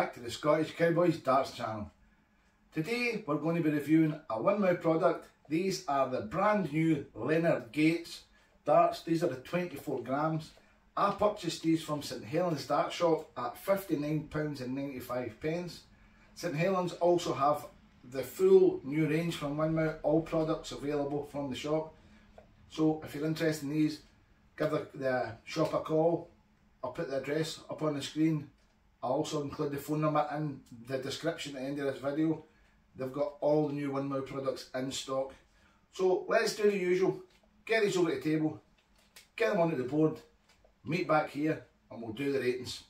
back to the Scottish Cowboys Darts channel. Today we're going to be reviewing a Winmau product. These are the brand new Leonard Gates darts. These are the 24 grams. I purchased these from St Helens Dart Shop at £59.95. St Helens also have the full new range from Winmau, all products available from the shop. So if you're interested in these, give the shop a call. I'll put the address up on the screen. I'll also include the phone number in the description at the end of this video. They've got all the new Winmau products in stock. So let's do the usual. Get these over the table, get them onto the board, meet back here and we'll do the ratings.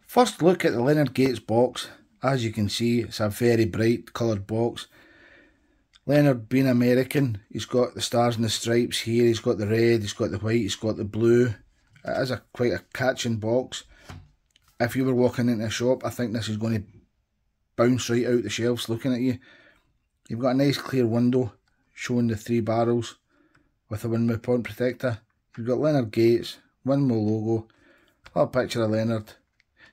First look at the Leonard Gates box. As you can see, it's a very bright coloured box. Leonard being American, he's got the stars and the stripes here, he's got the red, he's got the white, he's got the blue. It is quite a catching box. If you were walking into a shop, I think this is going to bounce right out the shelves looking at you. You've got a nice clear window showing the 3 barrels with a Winmau point protector. You've got Leonard Gates, Winmau logo, a little picture of Leonard,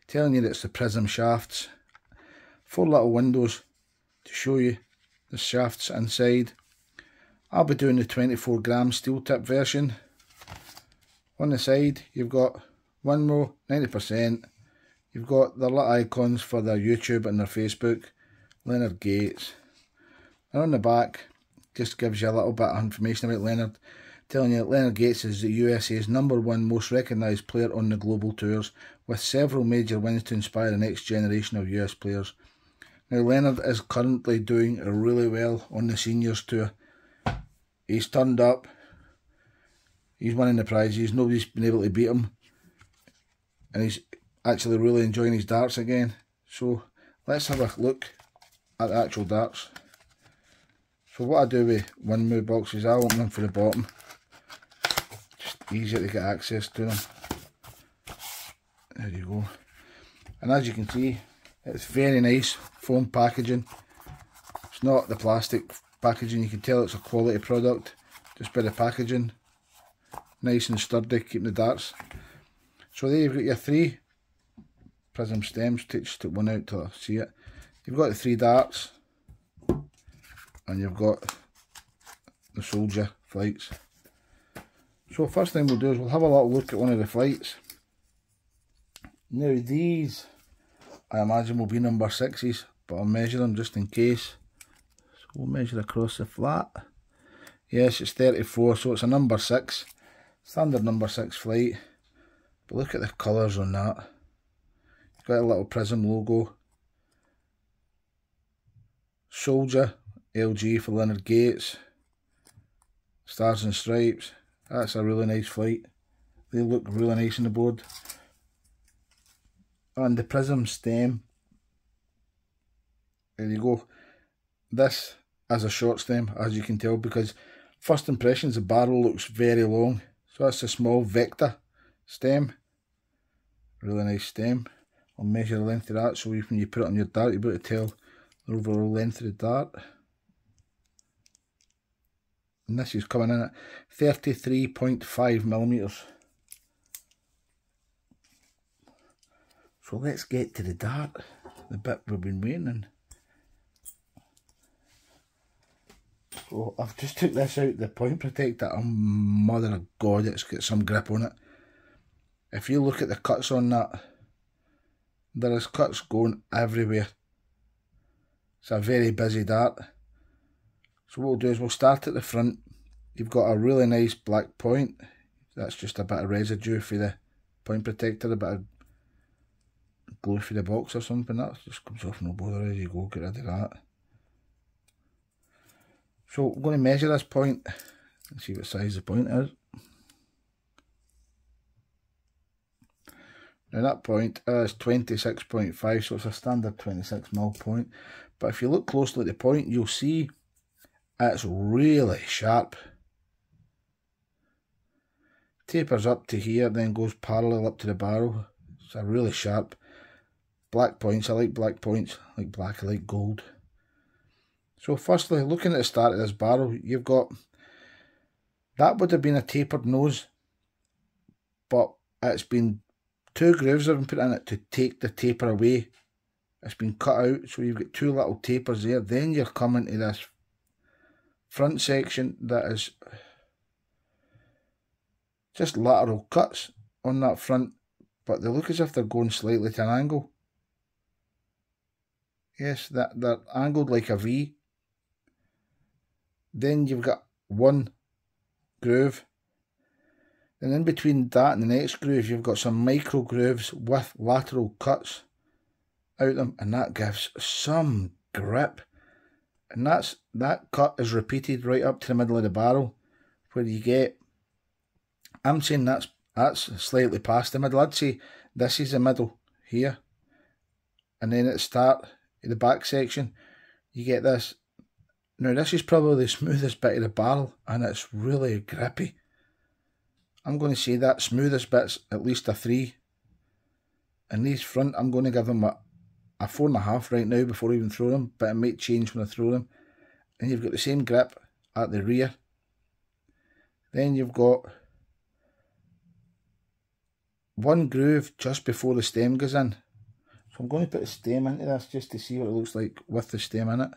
telling you that it's the prism shafts. 4 little windows to show you the shafts inside. I'll be doing the 24 gram steel tip version. On the side you've got Winmau 90%. You've got their little icons for their YouTube and their Facebook, Leonard Gates. And on the back just gives you a little bit of information about Leonard, telling you that Leonard Gates is the USA's #1 most recognised player on the global tours, with several major wins to inspire the next generation of US players. Now Leonard is currently doing really well on the seniors tour. He's turned up, he's winning the prizes, nobody's been able to beat him, and he's actually really enjoying his darts again. So let's have a look at the actual darts. So what I do with Winmau boxes, I open them from the bottom, just easier to get access to them. There you go. And as you can see, it's very nice foam packaging. It's not the plastic packaging, you can tell it's a quality product just by the packaging. Nice and sturdy, keeping the darts. So there you've got your 3 prism stems. Just took one out to see it. You've got the 3 darts and you've got the soldier flights. So first thing we'll do is we'll have a little look at one of the flights. Now these, I imagine, will be number 6s, but I'll measure them just in case. So we'll measure across the flat. Yes, it's 34, so it's a number 6. Standard number 6 flight. But look at the colours on that. You've got a little prism logo. Soldier, LG for Leonard Gates. Stars and stripes. That's a really nice flight. They look really nice on the board. And the prism stem, there you go. This is a short stem, as you can tell, because first impressions the barrel looks very long. So that's a small vector stem. Really nice stem. I'll measure the length of that, so when you put it on your dart you'll be able to tell the overall length of the dart. And this is coming in at 33.5mm. So let's get to the dart, the bit we've been waiting on. So I've just took this out, the point protector, and mother of God, it's got some grip on it. If you look at the cuts on that, there is cuts going everywhere. It's a very busy dart. So what we'll do is we'll start at the front. You've got a really nice black point. That's just a bit of residue for the point protector, a bit of glue for the box or something. That just comes off, no bother. There you go, get rid of that. So we're going to measure this point and see what size the point is. Now that point is 26.5, so it's a standard 26mm point. But if you look closely at the point, you'll see it's really sharp. Tapers up to here, then goes parallel up to the barrel. It's a really sharp black points. I like black points, I like black, I like gold. So firstly, looking at the start of this barrel, you've got That would have been a tapered nose, but it's been 2 grooves have been put in it to take the taper away. It's been cut out, so you've got 2 little tapers there. Then you're coming to this front section that is just lateral cuts on that front, but they look as if they're going slightly to an angle. Yes, they're angled like a V. Then you've got 1 groove, and in between that and the next groove you've got some micro grooves with lateral cuts out them, and that gives some grip. And that cut is repeated right up to the middle of the barrel, where you get, I'm saying that's slightly past the middle. I'd say this is the middle here, and then at the start of the back section you get this. Now this is probably the smoothest bit of the barrel, and it's really grippy. I'm going to say that smoothest bit's at least a 3, and these front I'm going to give them a 4.5 right now before I even throw them, but it might change when I throw them. And you've got the same grip at the rear. Then you've got 1 groove just before the stem goes in. So I'm going to put the stem into this just to see what it looks like with the stem in it.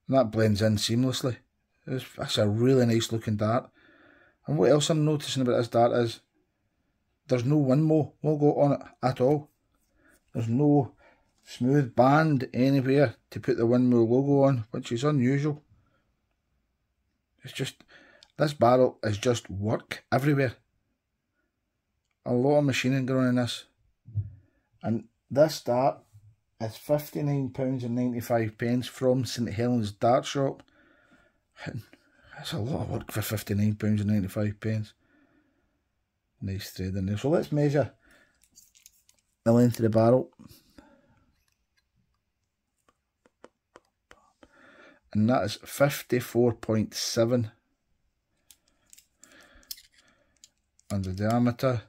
And that blends in seamlessly. That's a really nice looking dart. And what else I'm noticing about this dart is there's no Winmo logo on it at all. There's no smooth band anywhere to put the Winmo logo on, which is unusual. It's just, this barrel is just work everywhere. A lot of machining going on in this. And this dart is £59.95 from St Helens Dart Shop. And that's a lot of work for £59.95. Nice thread in there. So let's measure the length of the barrel. And that is 54.7. And the diameter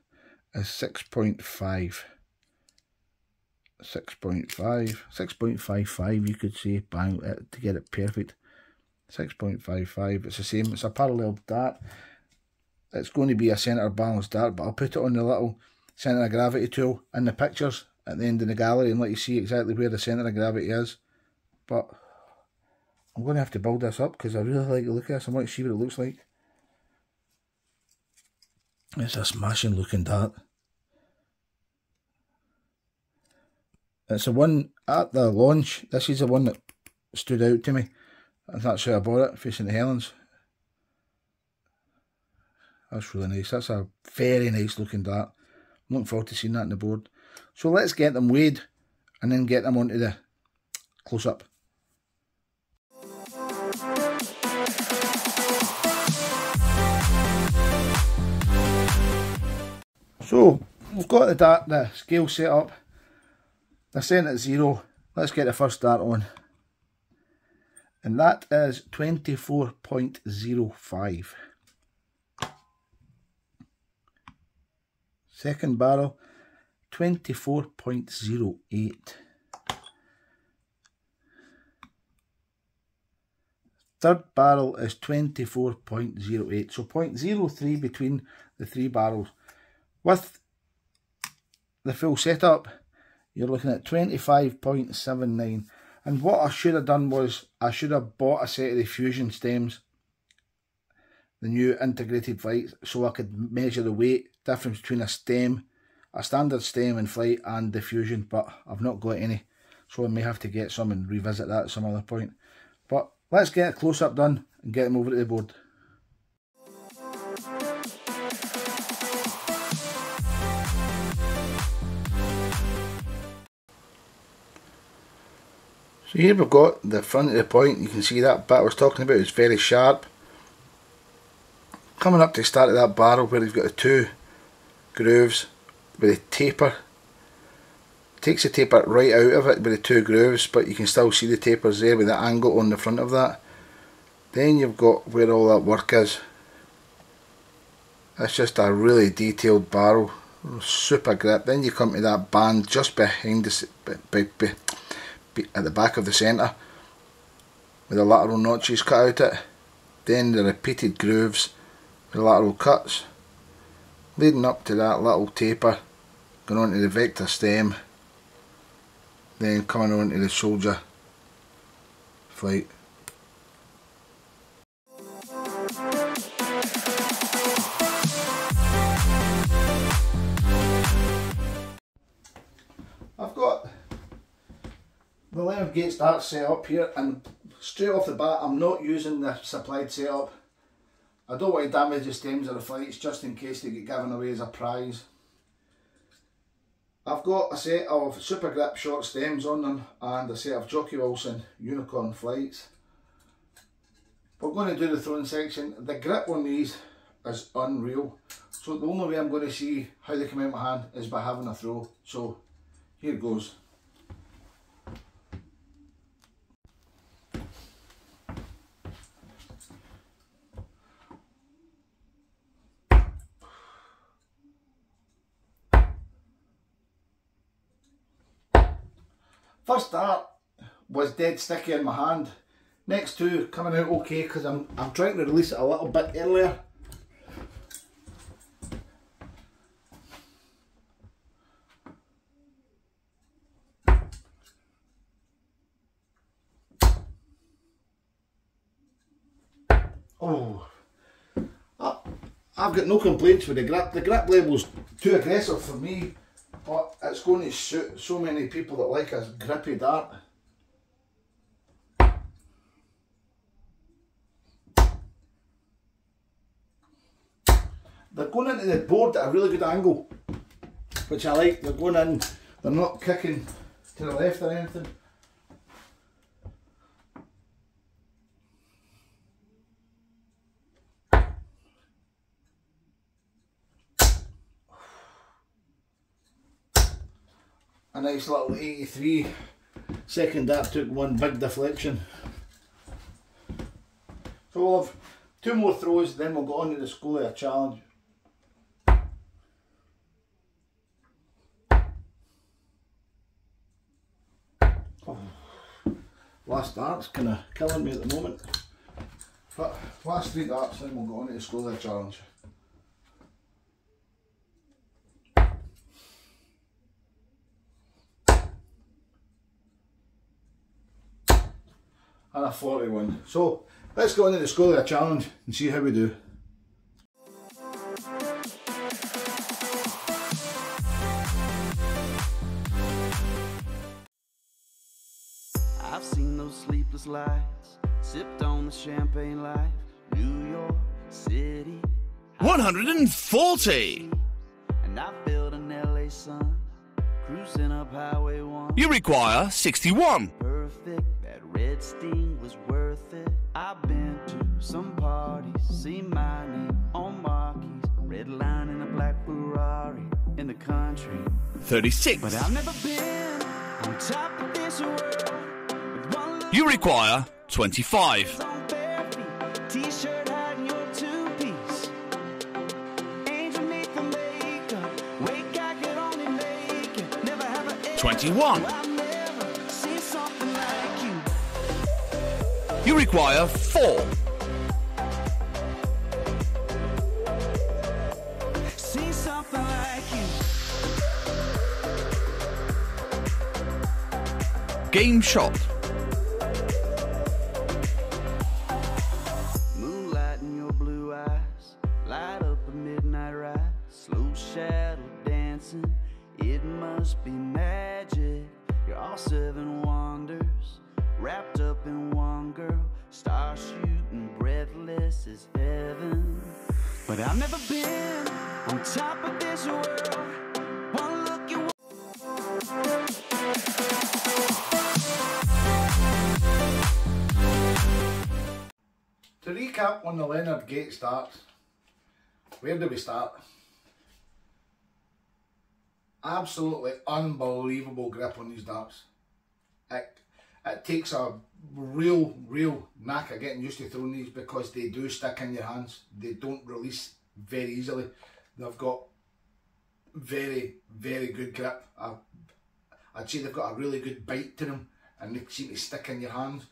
is 6.5. 6.55 you could say, bang, to get it perfect. 6.55, it's the same, it's a parallel dart. It's going to be a centre balanced dart, but I'll put it on the little centre of gravity tool in the pictures at the end of the gallery and let you see exactly where the centre of gravity is. But I'm going to have to build this up because I really like the look of this. I want to see what it looks like. It's a smashing looking dart. It's the one at the launch. This is the one that stood out to me. And that's how I bought it, for St Helens. That's really nice. That's a very nice looking dart. I'm looking forward to seeing that on the board. So let's get them weighed and then get them onto the close-up. So we've got the scale set up. They're set at 0. Let's get the first dart on. And that is 24.05. Second barrel, 24.08. Third barrel is 24.08. So 0.03 between the 3 barrels. With the full setup, you're looking at 25.79. And what I should have done was, I should have bought a set of the Fusion stems, the new integrated flights, so I could measure the weight difference between a standard stem in flight and the Fusion, but I've not got any, so I may have to get some and revisit that at some other point. But let's get a close-up done and get them over to the board. So here we've got the front of the point. You can see that bit I was talking about is very sharp. Coming up to the start of that barrel where you've got the 2 grooves with a taper. Takes the taper right out of it with the 2 grooves, but you can still see the tapers there with the angle on the front of that. Then you've got where all that work is. It's just a really detailed barrel, super grip. Then you come to that band just behind the, at the back of the centre. with the lateral notches cut out it, then the repeated grooves with the lateral cuts, leading up to that little taper, going on to the vector stem, then coming on to the soldier flight. I've got the Leonard Gates dart set up here, and straight off the bat I'm not using the supplied setup. I don't want to damage the stems of the flights just in case they get given away as a prize. I've got a set of Super Grip short stems on them and a set of Jockey Wilson Unicorn flights. We're going to do the throwing section. The grip on these is unreal, so the only way I'm going to see how they come out of my hand is by having a throw. So here goes. First dart was dead sticky in my hand. Next two coming out okay because I'm trying to release it a little bit earlier. Oh, I've got no complaints with the grip. The grip label's too aggressive for me, but it's going to suit so many people that like a grippy dart. They're going into the board at a really good angle, which I like. They're going in, they're not kicking to the left or anything. A nice little 83 second dart took one big deflection. So we'll have two more throws, then we'll go on to the School of Challenge. Oh, last dart's kind of killing me at the moment. But last three darts, then we'll go on to the School of Challenge. And a 41. So let's go into the School of the Challenge and see how we do. I've seen those sleepless nights, sipped on the champagne life, New York City. 140. And I built an LA sun, cruising up Highway 1. You require 61. Perfect, that red sting was worth it. I've been to some parties, seen my name on marquees, red line in a black Ferrari in the country. 36. But I've never been on top of this world. You require 25. On bare feet, t-shirt hiding your two-piece. Angel neath the makeup, wake I could only make it. Never have a 21. I've never seen something like you. You require 4. Seen something like you. Game shot. Moonlight in your blue eyes, light up a midnight ride, slow shadow dancing, it must be magic. You're all 7 wonders, wrapped up in one girl, star shooting, breathless as heaven. But I've never been on top of this world. One look you. To recap on the Leonard Gates darts, where do we start? Absolutely unbelievable grip on these darts. It takes a real knack of getting used to throwing these because they do stick in your hands. They don't release very easily. They've got very good grip. I'd say they've got a really good bite to them and they seem to stick in your hands.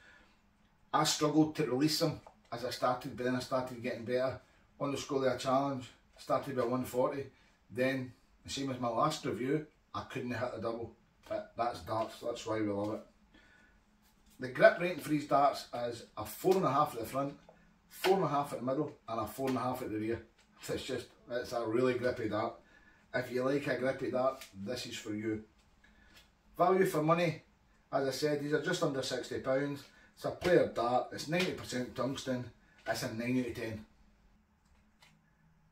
I struggled to release them as I started, but then I started getting better. On the Scolia Challenge, I started by 140. Then, the same as my last review, I couldn't hit the double. But that's darts, that's why we love it. The grip rating for these darts is a 4.5 at the front, 4.5 at the middle, and a 4.5 at the rear. It's a really grippy dart. If you like a grippy dart, this is for you. Value for money, as I said, these are just under £60. It's a player dart, it's 90% tungsten, it's a 9 out of 10.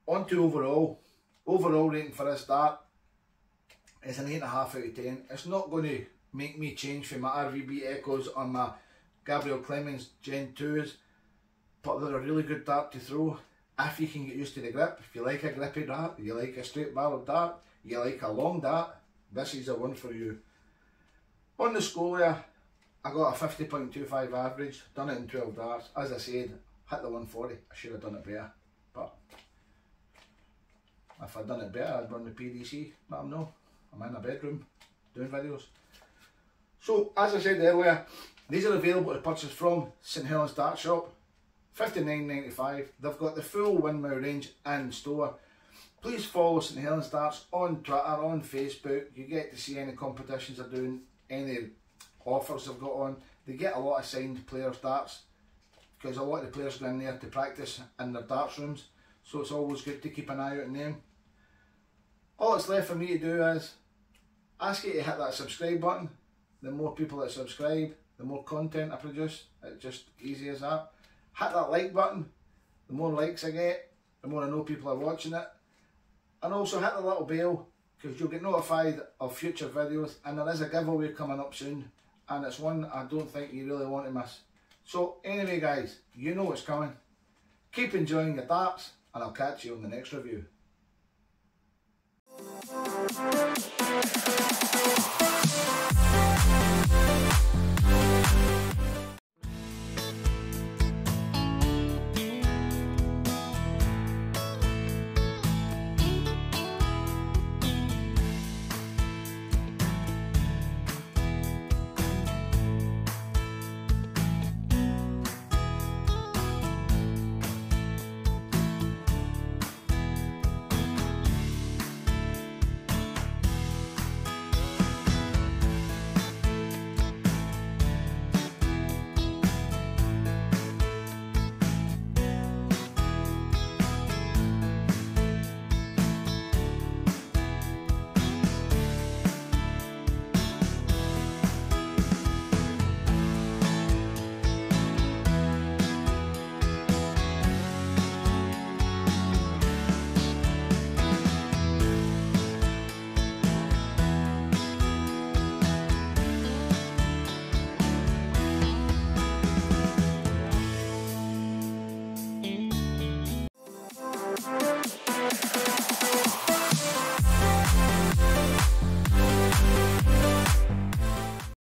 On to overall. Overall rating for this dart is an 8.5 out of 10. It's not going to make me change from my RVB Echoes or my Gabriel Clemens Gen 2s, but they're a really good dart to throw if you can get used to the grip. If you like a grippy dart, you like a straight barrel dart, you like a long dart, this is the one for you. On the Scolia, I got a 50.25 average, done it in 12 darts. As I said, hit the 140, I should have done it better, but if I'd done it better, I'd run the PDC, let them know. I'm in a bedroom doing videos. So, as I said earlier, these are available to purchase from St Helens Dart Shop, $59.95. They've got the full windmill range in store. Please follow St Helens Darts on Twitter, on Facebook. You get to see any competitions they're doing, any offers they've got on. They get a lot of signed players' darts because a lot of the players go in there to practice in their darts rooms, so it's always good to keep an eye out on them. All that's left for me to do is ask you to hit that subscribe button. The more people that subscribe, the more content I produce. It's just easy as that. Hit that like button. The more likes I get, the more I know people are watching it. And also hit the little bell, because you'll get notified of future videos, and there is a giveaway coming up soon, and it's one I don't think you really want to miss. So anyway guys, you know what's coming. Keep enjoying your darts, and I'll catch you on the next review.